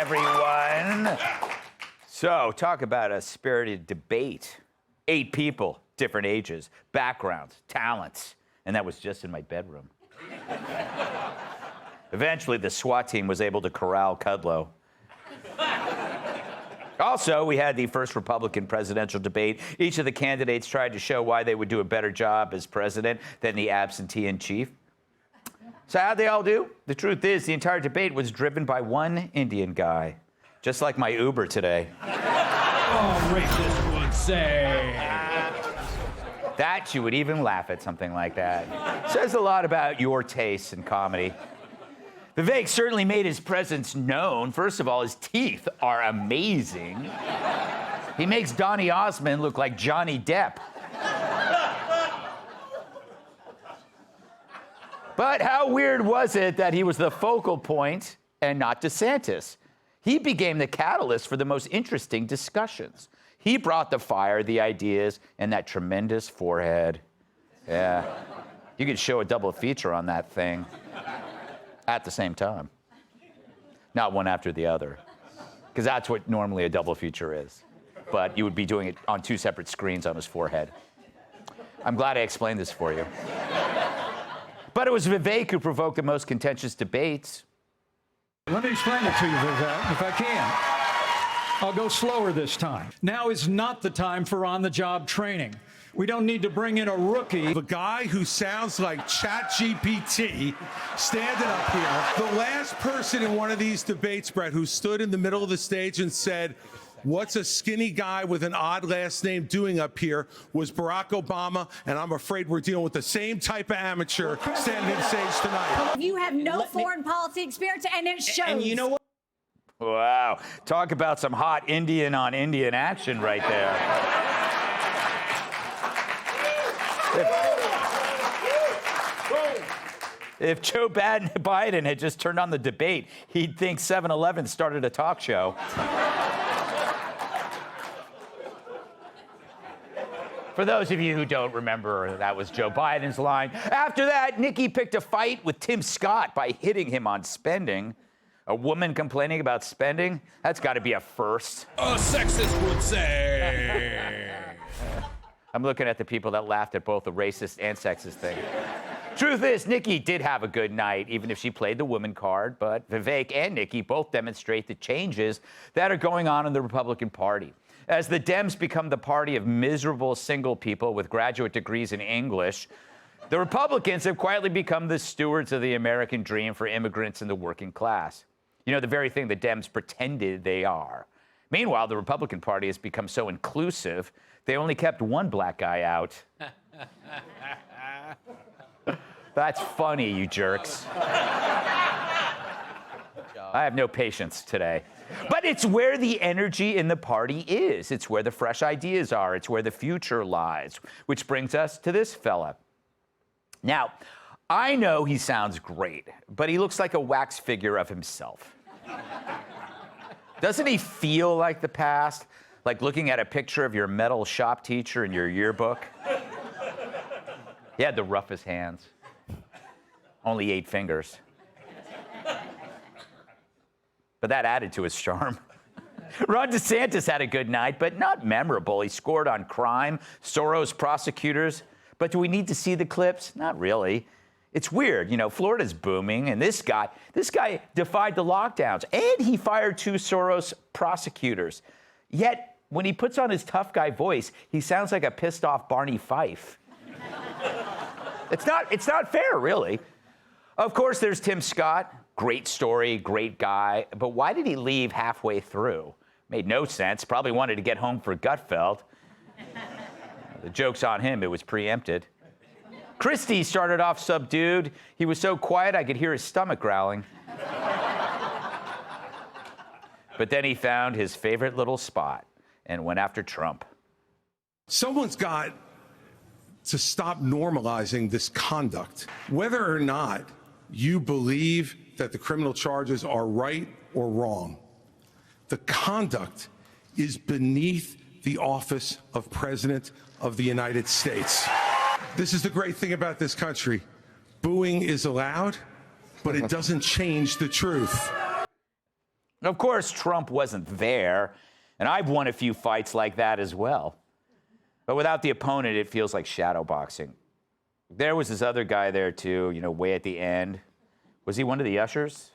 everyone. So, talk about a spirited debate. 8 people, different ages, backgrounds, talents, and that was just in my bedroom. Eventually, the SWAT team was able to corral Kudlow. Also, we had the first Republican presidential debate. Each of the candidates tried to show why they would do a better job as president than the absentee-in-chief. So how'd they all do? The truth is, the entire debate was driven by one Indian guy, just like my Uber today. Oh, racist would say. That you would even laugh at something like that. Says a lot about your tastes in comedy. Vivek certainly made his presence known. First of all, his teeth are amazing. He makes Donny Osmond look like Johnny Depp. But how weird was it that he was the focal point and not DeSantis? He became the catalyst for the most interesting discussions. He brought the fire, the ideas, and that tremendous forehead. Yeah. You could show a double feature on that thing at the same time. Not one after the other. Because that's what normally a double feature is. But you would be doing it on 2 separate screens on his forehead. I'm glad I explained this for you. But it was Vivek who provoked the most contentious debates. Let me explain it to you, Vivek, if I can. I'll go slower this time. Now is not the time for on-the-job training. We don't need to bring in a rookie. The guy who sounds like ChatGPT standing up here. The last person in one of these debates, Brett, who stood in the middle of the stage and said, "What's a skinny guy with an odd last name doing up here?" was Barack Obama, and I'm afraid we're dealing with the same type of amateur standing on stage tonight. You have no foreign policy experience, and it shows. And you know what? Wow. Talk about some hot Indian on Indian action right there. If Joe Biden had just turned on the debate, he'd think 7-Eleven started a talk show. For those of you who don't remember, that was Joe Biden's line. After that, Nikki picked a fight with Tim Scott by hitting him on spending. A woman complaining about spending? That's got to be a first. A sexist would say. I'm looking at the people that laughed at both the racist and sexist thing. Truth is, Nikki did have a good night, even if she played the woman card. But Vivek and Nikki both demonstrate the changes that are going on in the Republican Party. As the Dems become the party of miserable single people with graduate degrees in English, the Republicans have quietly become the stewards of the American dream for immigrants and the working class. You know, the very thing the Dems pretended they are. Meanwhile, the Republican Party has become so inclusive, they only kept one black guy out. That's funny, you jerks. I have no patience today. But it's where the energy in the party is. It's where the fresh ideas are. It's where the future lies. Which brings us to this fella. Now, I know he sounds great, but he looks like a wax figure of himself. Doesn't he feel like the past? Like looking at a picture of your metal shop teacher in your yearbook? He had the roughest hands. Only 8 fingers. But that added to his charm. Ron DeSantis had a good night, but not memorable. He scored on crime, Soros prosecutors. But do we need to see the clips? Not really. It's weird. You know, Florida's booming, and this guy defied the lockdowns, and he fired 2 Soros prosecutors. Yet, when he puts on his tough guy voice, he sounds like a pissed off Barney Fife. It's not fair, really. Of course, there's Tim Scott. Great story, great guy. But why did he leave halfway through? Made no sense. Probably wanted to get home for Gutfeld. The joke's on him. It was preempted. Christie started off subdued. He was so quiet I could hear his stomach growling. But then he found his favorite little spot and went after Trump. Someone's got to stop normalizing this conduct. Whether or not you believe that the criminal charges are right or wrong, the conduct is beneath the office of President of the United States. This is the great thing about this country. Booing is allowed, but it doesn't change the truth. Of course, Trump wasn't there, and I've won a few fights like that as well. But without the opponent, it feels like shadow boxing. There was this other guy there, too, way at the end. Was he one of the ushers?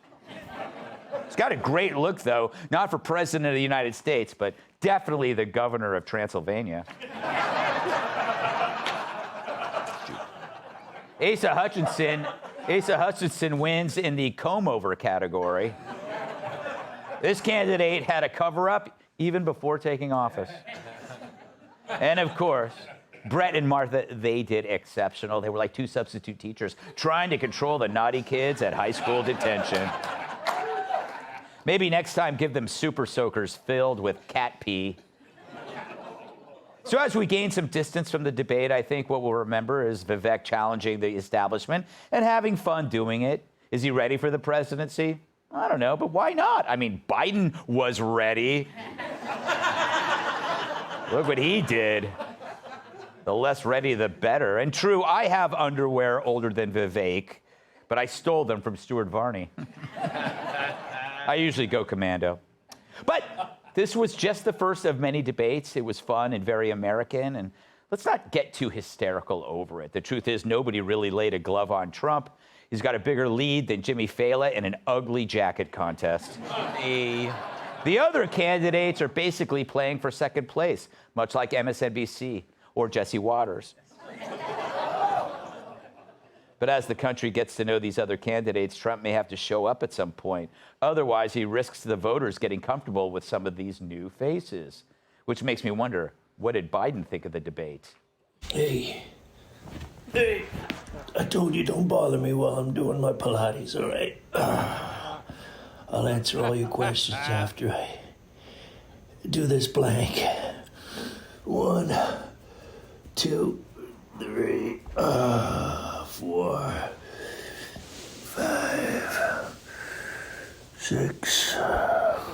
He's got a great look, though, not for President of the United States, but definitely the governor of Transylvania. Asa Hutchinson wins in the comb-over category. This candidate had a cover-up even before taking office. And of course, Brett and Martha, they did exceptional. They were like two substitute teachers trying to control the naughty kids at high school detention. Maybe next time give them super soakers filled with cat pee. So as we gain some distance from the debate, I think what we'll remember is Vivek challenging the establishment and having fun doing it. Is he ready for the presidency? I don't know, but why not? I mean, Biden was ready. Look what he did. The less ready, the better. And true, I have underwear older than Vivek, but I stole them from Stuart Varney. I usually go commando. But this was just the first of many debates. It was fun and very American, and let's not get too hysterical over it. The truth is, nobody really laid a glove on Trump. He's got a bigger lead than Jimmy Fallon in an ugly jacket contest. The other candidates are basically playing for second place, much like MSNBC or Jesse Waters. But as the country gets to know these other candidates, Trump may have to show up at some point. Otherwise, he risks the voters getting comfortable with some of these new faces, which makes me wonder, what did Biden think of the debate? Hey, I told you don't bother me while I'm doing my Pilates, all right? I'll answer all your questions after I do this blank. 1, 2, 3, 4, 5, 6, 7.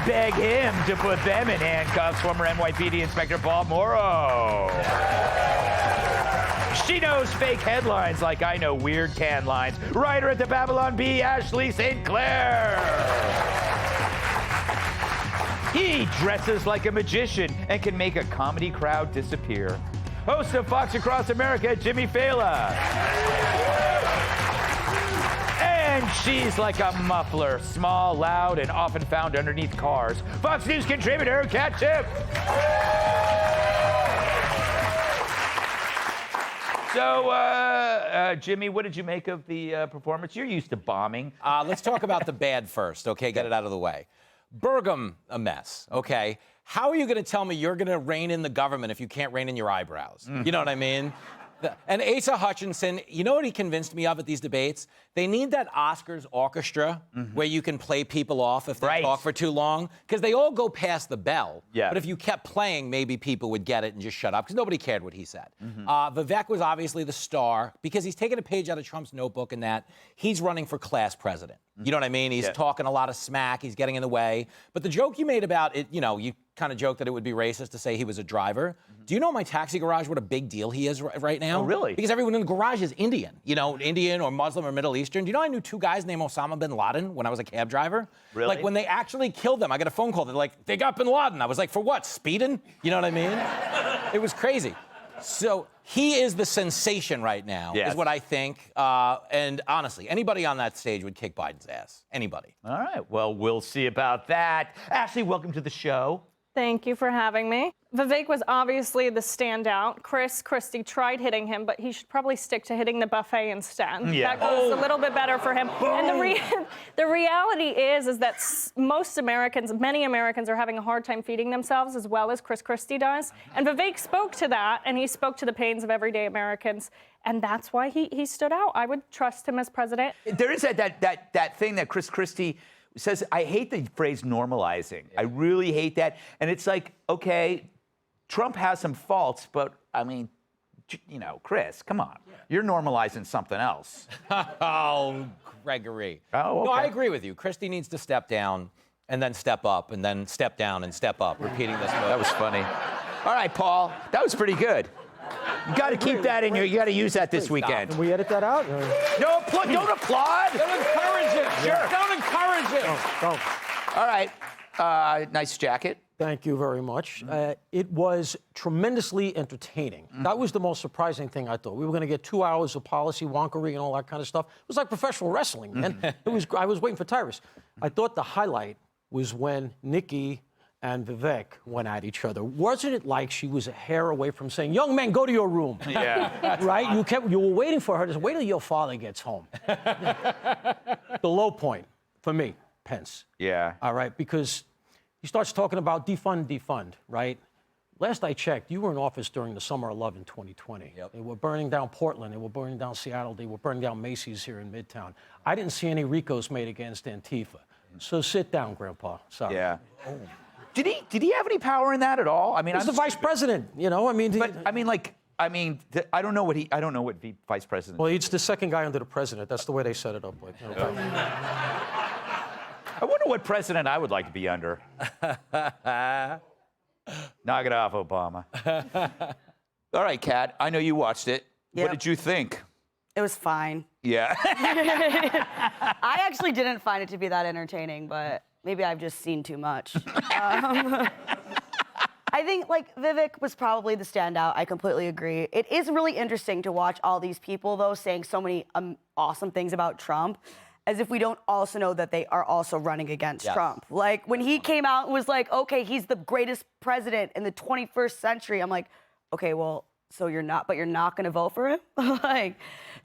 Beg him to put them in handcuffs. Former NYPD Inspector Paul Morrow. She knows fake headlines like I know weird can lines. Writer at the Babylon Bee, Ashley St. Clair. He dresses like a magician and can make a comedy crowd disappear. Host of Fox Across America, Jimmy Fallon. And she's like a muffler, small, loud, and often found underneath cars. Fox News contributor, Kat Chip. So, Jimmy, what did you make of the performance? You're used to bombing. Let's talk about the bad first, okay? Get it out of the way. Burgum, a mess, okay? How are you going to tell me you're going to rein in the government if you can't rein in your eyebrows? You know what I mean? And Asa Hutchinson, you know what he convinced me of at these debates? They need that Oscars orchestra where you can play people off if they talk for too long, because they all go past the bell. Yeah. But if you kept playing, maybe people would get it and just shut up, because nobody cared what he said. Vivek was obviously the star because he's taken a page out of Trump's notebook in that he's running for class president. You know what I mean? He's talking a lot of smack. He's getting in the way. But the joke you made about it, you know, you kind of joked that it would be racist to say he was a driver. Do you know in my taxi garage what a big deal he is right now? Oh, really? Because everyone in the garage is Indian, you know, Indian or Muslim or Middle Eastern. Do you know I knew 2 guys named Osama bin Laden when I was a cab driver? Really? Like when they actually killed them, I got a phone call. They're like, they got bin Laden. I was like, for what? Speeding? You know what I mean? It was crazy. So he is the sensation right now, is what I think. And honestly, anybody on that stage would kick Biden's ass. Anybody. All right. Well, we'll see about that. Ashley, welcome to the show. Thank you for having me. Vivek was obviously the standout. Chris Christie tried hitting him, but he should probably stick to hitting the buffet instead. Yeah. That goes a little bit better for him. And the reality is that most Americans, many Americans are having a hard time feeding themselves as well as Chris Christie does. And Vivek spoke to that, and he spoke to the pains of everyday Americans. And that's why he stood out. I would trust him as president. There is that thing that Chris Christie says. I hate the phrase normalizing. I really hate that. And it's like, okay, Trump has some faults, but I mean, you know, Chris, come on. You're normalizing something else. Oh, Gregory. Oh, No, I okay. agree with you. Christie needs to step down and then step up and then step down and step up, repeating this. That was funny. All right, Paul, that was pretty good. You got to keep that in your. You got to use that this weekend. Can we edit that out? No, don't applaud. Don't encourage it. Sure. Don't encourage it. All right. Nice jacket. Thank you very much. It was tremendously entertaining. That was the most surprising thing I thought. We were going to get 2 hours of policy wonkery and all that kind of stuff. It was like professional wrestling, man. I was waiting for Tyrus. I thought the highlight was when Nikki and Vivek went at each other. Wasn't it like she was a hair away from saying, "Young man, go to your room"? Yeah. Right? You were waiting for her to say, "Wait till your father gets home." The low point for me, Pence. Yeah. All right, because he starts talking about defund, right? Last I checked, you were in office during the summer of love in 2020. Yep. They were burning down Portland. They were burning down Seattle. They were burning down Macy's here in Midtown. I didn't see any RICOs made against Antifa. So sit down, Grandpa. Sorry. Yeah. Did he have any power in that at all? I mean, He's the vice president, you know. I mean, I don't know what vice president. well, he's the second guy under the president. That's the way they set it up. Like, you know. I wonder what president I would like to be under. Knock it off, Obama. All right, Kat, I know you watched it. Yep. What did you think? It was fine. Yeah. I actually didn't find it to be that entertaining, but maybe I've just seen too much. I think, like, Vivek was probably the standout. I completely agree. It is really interesting to watch all these people, though, saying so many awesome things about Trump, as if we don't also know that they are also running against Trump. Like, when he came out and was like, okay, he's the greatest president in the 21st century, I'm like, okay, well, so you're not going to vote for him?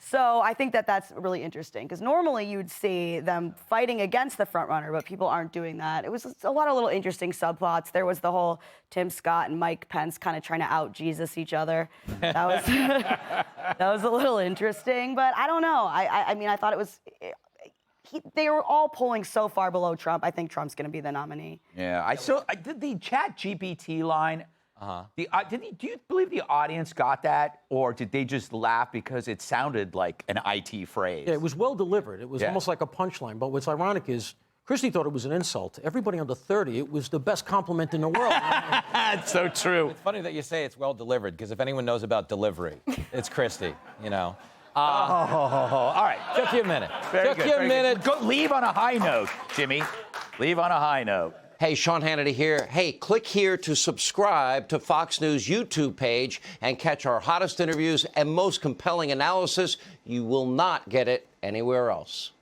So I think that that's really interesting, because normally you'd see them fighting against the front runner, but people aren't doing that. It was a lot of little interesting subplots. There was the whole Tim Scott and Mike Pence kind of trying to out-Jesus each other. That was that was a little interesting, but I don't know. I mean, I thought it was... they were all polling so far below Trump. I think Trump's going to be the nominee. Yeah, I did the Chat GPT line. Do you believe the audience got that, or did they just laugh because it sounded like an IT phrase? Yeah, it was well delivered. It was almost like a punchline. But what's ironic is Christie thought it was an insult. Everybody under 30, it was the best compliment in the world. That's so true. It's funny that you say it's well delivered, because if anyone knows about delivery, it's Christie, you know. All right. Took you a minute. Very good, you a very minute. good. Go, leave on a high note, Jimmy. Leave on a high note. Hey, Sean Hannity here. Hey, click here to subscribe to Fox News YouTube page and catch our hottest interviews and most compelling analysis. You will not get it anywhere else.